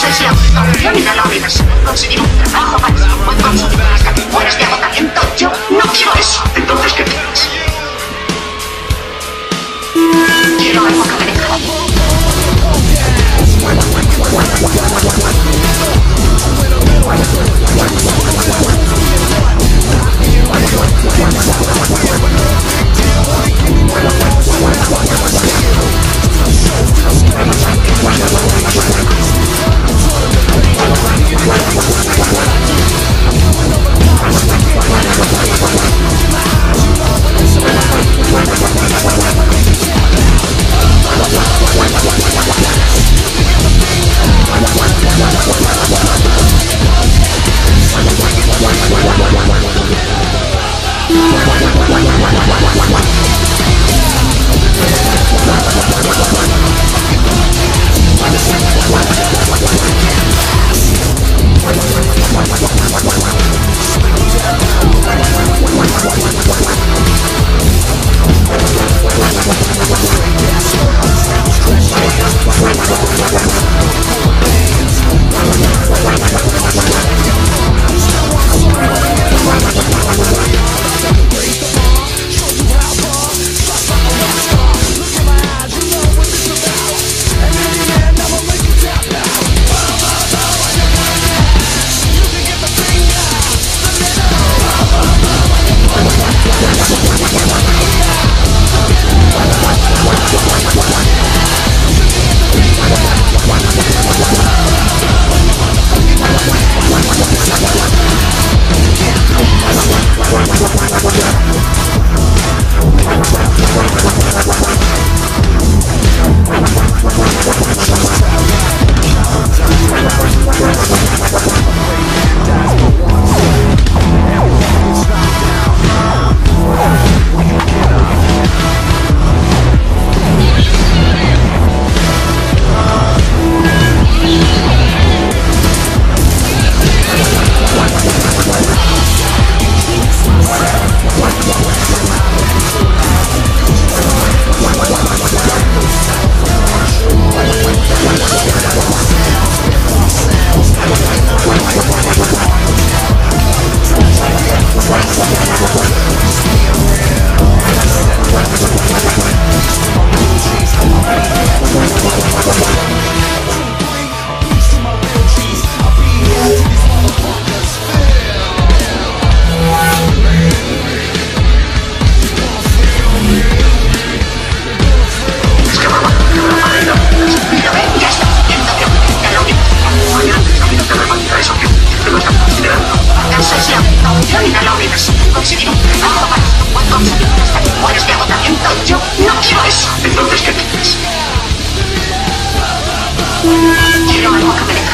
Sesión, torsión y calómetros. Conseguir un trabajo máximo en consumo hasta que mueres de agotamiento. Yo no quiero eso. Entonces, ¿qué quieres? Quiero algo que me deje. Conseguir un trabajo máximo en consumo hasta que mueres de agotamiento. Yo no quiero eso. Entonces, ¿qué quieres? Quiero algo que me deje.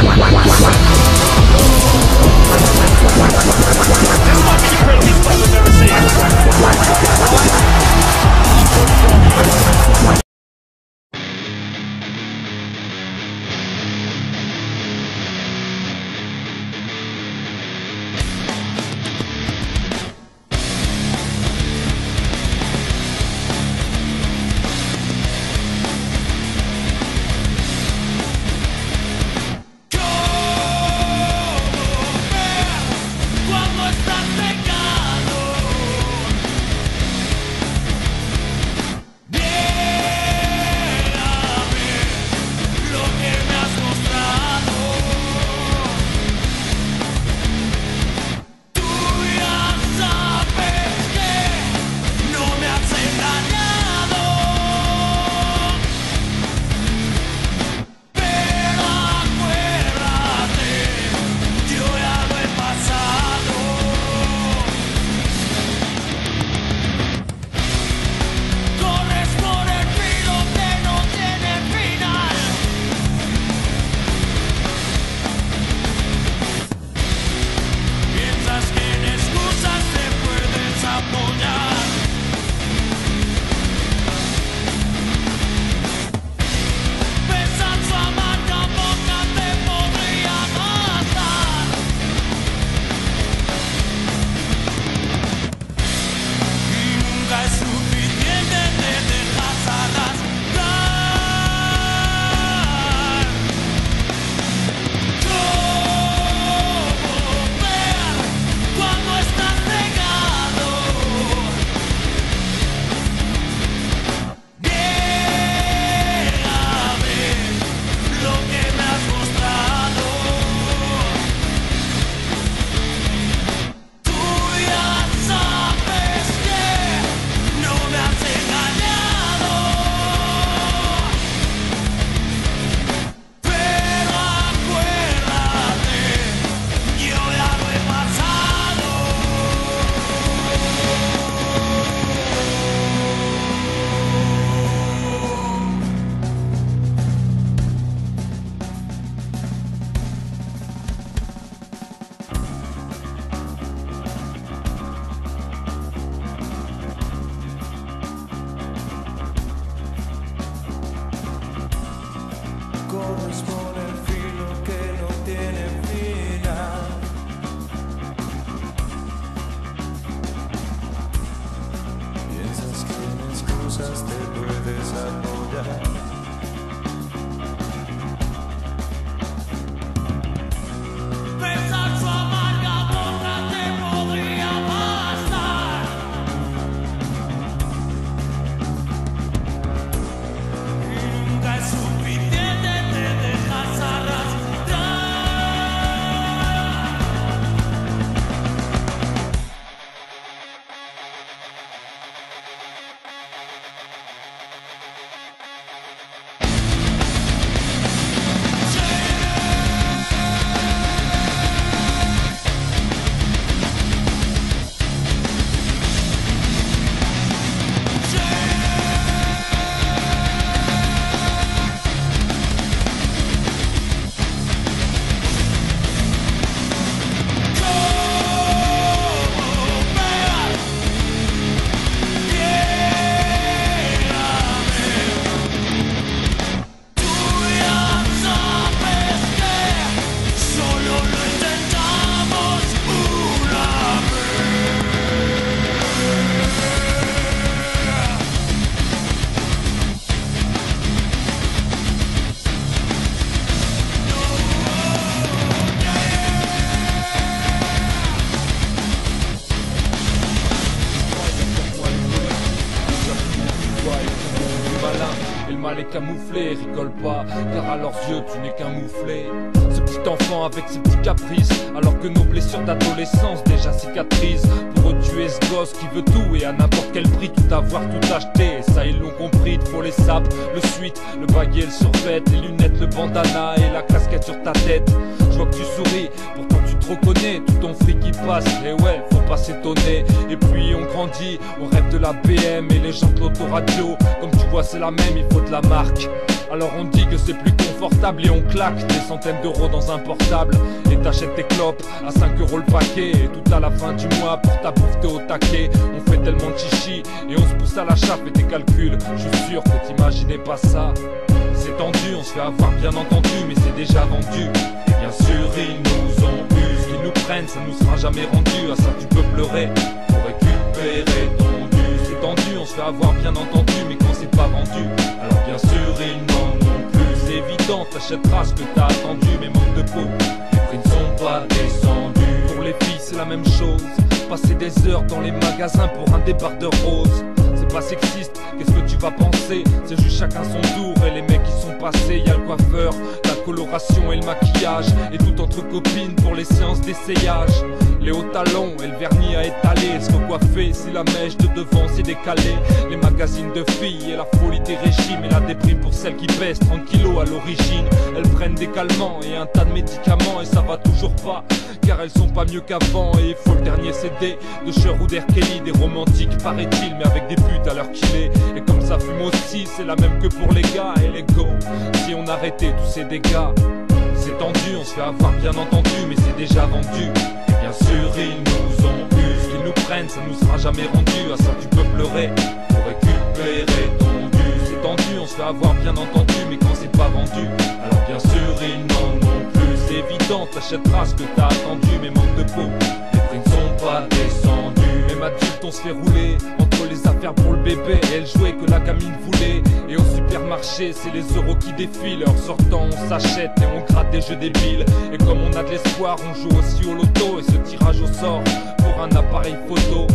Wow. les camoufler, rigole pas, car à leurs yeux tu n'es qu'un mouflé. Ce petit enfant avec ses petits caprices, alors que nos blessures d'adolescence déjà cicatrisent. Pour eux tu es ce gosse qui veut tout et à n'importe quel prix tout avoir, tout acheter. Et ça ils l'ont compris, il faut les sapes, le suite, le baguet, le survêt, les lunettes, le bandana et la casquette sur ta tête. Je vois que tu souris, pourtant tu te reconnais, tout ton fric qui passe, et ouais, faut pas s'étonner. Et puis on grandit, on rêve de la BM et les gens de l'autoradio. Comme tu vois c'est la même, il faut de la marque. Alors on dit que c'est plus confortable et on claque des centaines d'euros dans un portable. Et t'achètes tes clopes à 5 euros le paquet. Et tout à la fin du mois pour ta bouffe t'es au taquet. On fait tellement de chichi et on se pousse à la chape et tes calculs. Je suis sûr que t'imaginais pas ça. C'est tendu, on se fait avoir bien entendu, mais c'est déjà vendu. Et bien sûr ils nous ont eu, ce qu'ils nous prennent ça nous sera jamais rendu. À ça tu peux pleurer pour récupérer ton dû. C'est tendu, on se fait avoir bien entendu, mais quand c'est pas vendu, alors bien sûr ils n'en ont plus. C'est évident, t'achèteras ce que t'as attendu, mais manque de peau, les prix ne sont pas descendus. Pour les filles c'est la même chose, passer des heures dans les magasins pour un débardeur rose. C'est pas sexiste, qu'est-ce que tu vas penser? C'est juste chacun son tour et les mecs qui sont passés. Y'a le coiffeur, la coloration et le maquillage, et tout entre copines pour les séances d'essayage. Les hauts talons et le vernis à étaler, se recoiffer si la mèche de devant s'est décalée. Les magazines de filles et la folie des régimes, et la déprime pour celles qui pèsent 30 kilos à l'origine. Elles prennent des calmants et un tas de médicaments et ça va toujours pas, car elles sont pas mieux qu'avant. Et il faut le dernier CD de Cher ou d'R. Kelly, des romantiques paraît-il, mais avec des putes à l'heure qu'il est. Et comme ça fume aussi, c'est la même que pour les gars. Et les go, si on arrêtait tous ces dégâts. C'est tendu, on se fait avoir bien entendu, mais c'est déjà vendu. Et bien sûr ils nous ont eu, ce qu'ils nous prennent ça nous sera jamais rendu. À ça tu peux pleurer pour récupérer ton dû. C'est tendu, on se fait avoir bien entendu, mais quand c'est pas vendu, alors bien sûr ils n'en ont plus. C'est évident, t'achèteras ce que t'as attendu, mais manque de peau, les prix ne sont pas descendus. Même adulte on se fait rouler entre les affaires pour le bébé et elle jouait que la gamine voulait. Et au supermarché c'est les euros qui défilent, en sortant on s'achète et on gratte des jeux débiles. Et comme on a de l'espoir on joue aussi au loto, et ce tirage au sort pour un appareil photo.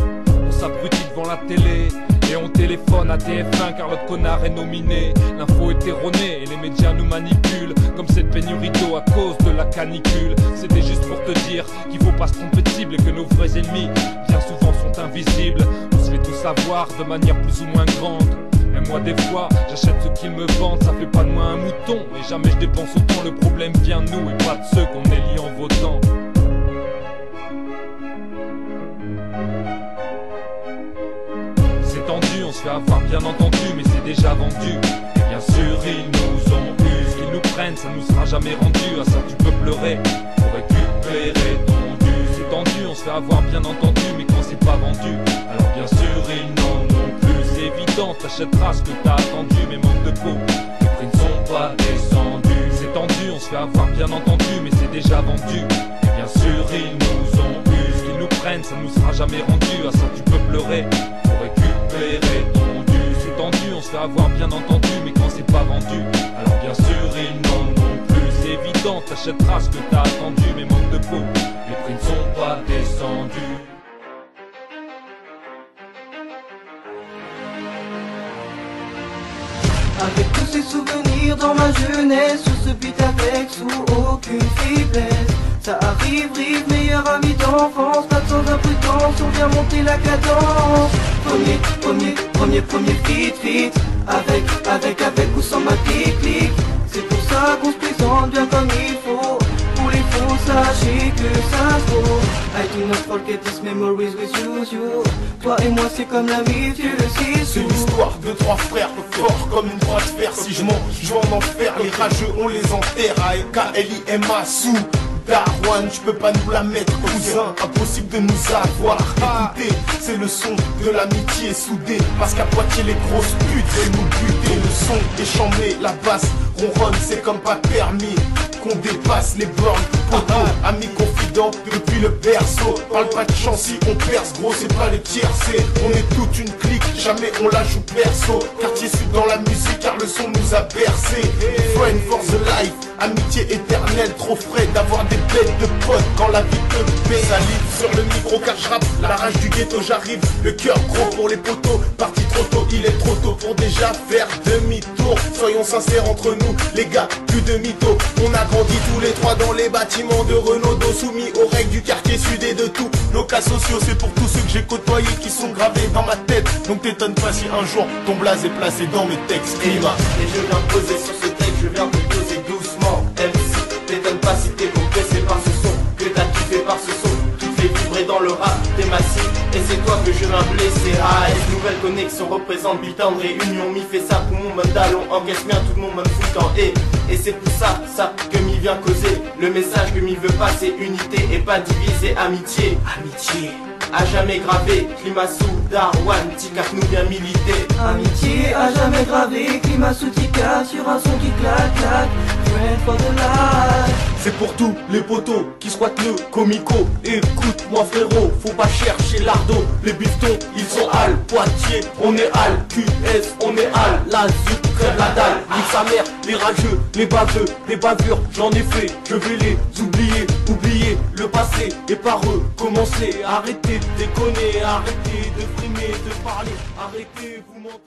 On s'abrutit devant la télé et on téléphone à TF1 car l'autre connard est nominé. L'info est erronée et les médias nous manipulent, comme cette pénurie d'eau à cause de la canicule. C'était juste pour te dire qu'il faut pas se tromper de cible et que nos vrais ennemis bien souvent sont invisibles. On se fait tout savoir de manière plus ou moins grande. Et moi des fois j'achète ce qu'ils me vendent, ça fait pas de moi un mouton. Et jamais je dépense autant, le problème vient de nous et pas de ceux qu'on élit en votant. C'est tendu, on se fait avoir bien entendu, mais c'est déjà vendu. Et bien sûr ils nous ont eu, ce qu'ils nous prennent ça nous sera jamais rendu. À ça tu peux pleurer pour récupérer ton dû. C'est tendu, on se fait avoir bien entendu, mais quand c'est pas vendu, alors bien sûr ils n'en ont plus. C'est évident, t'achèteras ce que t'as attendu, mais manque de peau, les prix ne sont pas descendus. C'est tendu, on se fait avoir bien entendu, mais c'est déjà vendu. Et bien sûr ils nous ont eu, ce qu'ils nous prennent ça nous sera jamais rendu. À ça tu peux pleurer pour récupérer ton dû. C'est tendu, on se fait avoir bien entendu, mais quand c'est pas vendu, alors bien sûr ils n'en ont plus. C'est évident, t'achèteras ce que t'as attendu, mais manque de peau, les prix ne sont pas descendus. Avec tous ces souvenirs dans ma jeunesse, sur ce beat avec sous aucune faiblesse. Ça arrive, rive, meilleur ami d'enfance, pas sans imprudence, on vient monter la cadence. Premier fit, avec ou sans ma clique. C'est pour ça qu'on se présente bien comme il faut. Pour les faux, sachez que ça se vaut. I do not forget these memories with you. Toi et moi c'est comme la vie, tu le sais. C'est l'histoire de trois frères, forts comme une croix de fer. Si je mens, je vais en enfer. Les rageux on les enterre. A-E-K-L-I-M-A sous Darwan, tu peux pas nous la mettre, cousin, impossible de nous avoir. Écoutez, c'est le son de l'amitié soudée, parce qu'à Poitiers les grosses putes veulent nous buter. Le son est chambé, la basse ronronne, c'est comme pas permis. qu'on dépasse les bornes. Amis confidents depuis le berceau. Parle pas de chance si on perce, gros c'est pas les tiercés. On est toute une clique, jamais on la joue perso. Quartier sud dans la musique car le son nous a bercé. Friend for the life, amitié éternelle. Trop frais d'avoir des bêtes de potes quand la vie te paie. Salive sur le micro car je rappe, la rage du ghetto j'arrive. Le cœur gros pour les poteaux, parti trop tôt, il est trop tôt pour déjà faire demi-tour. Soyons sincères entre nous, les gars, plus de mythos. On a grandi tous les trois dans les bâtiments de Renaudot, soumis aux règles du quartier sud et de tous nos cas sociaux. C'est pour tous ceux que j'ai côtoyés qui sont gravés dans ma tête. Donc t'étonne pas si un jour ton blaze est placé dans mes textes. Climat. Et je viens poser sur ce texte, je viens te poser doucement. MC, t'étonne pas si t'es compressé par ce son, que t'as kiffé par ce son, qui te fait vibrer dans le rap, t'es massif. Et c'est toi que je viens blesser. AS, nouvelle connexion représente Beatdown, réunion, mi fait ça pour mon monde d'allon, encaisse bien tout le monde me fout en et c'est pour ça que m'y vient causer. Le message que m'y veut passer, unité et pas diviser, amitié. Amitié. À jamais gravé, Klimassou, Darwan, Tika nous bien milité. Amitié à jamais gravé, Klimassou Tika sur un son qui claque, claque. Friend for the life. C'est pour tous les potos qui squattent le comico. Écoute-moi frérot, faut pas chercher l'ardo. Les biftons, ils sont Al, Poitiers, on est Al, QS, on est Al. La zut, crève la dalle, nique sa mère, les rageux, les baveux, les bavures, j'en ai fait, je vais les oublier. Oublier le passé et par eux commencer. Arrêtez de déconner, arrêtez de frimer, de parler, arrêtez vous mentez.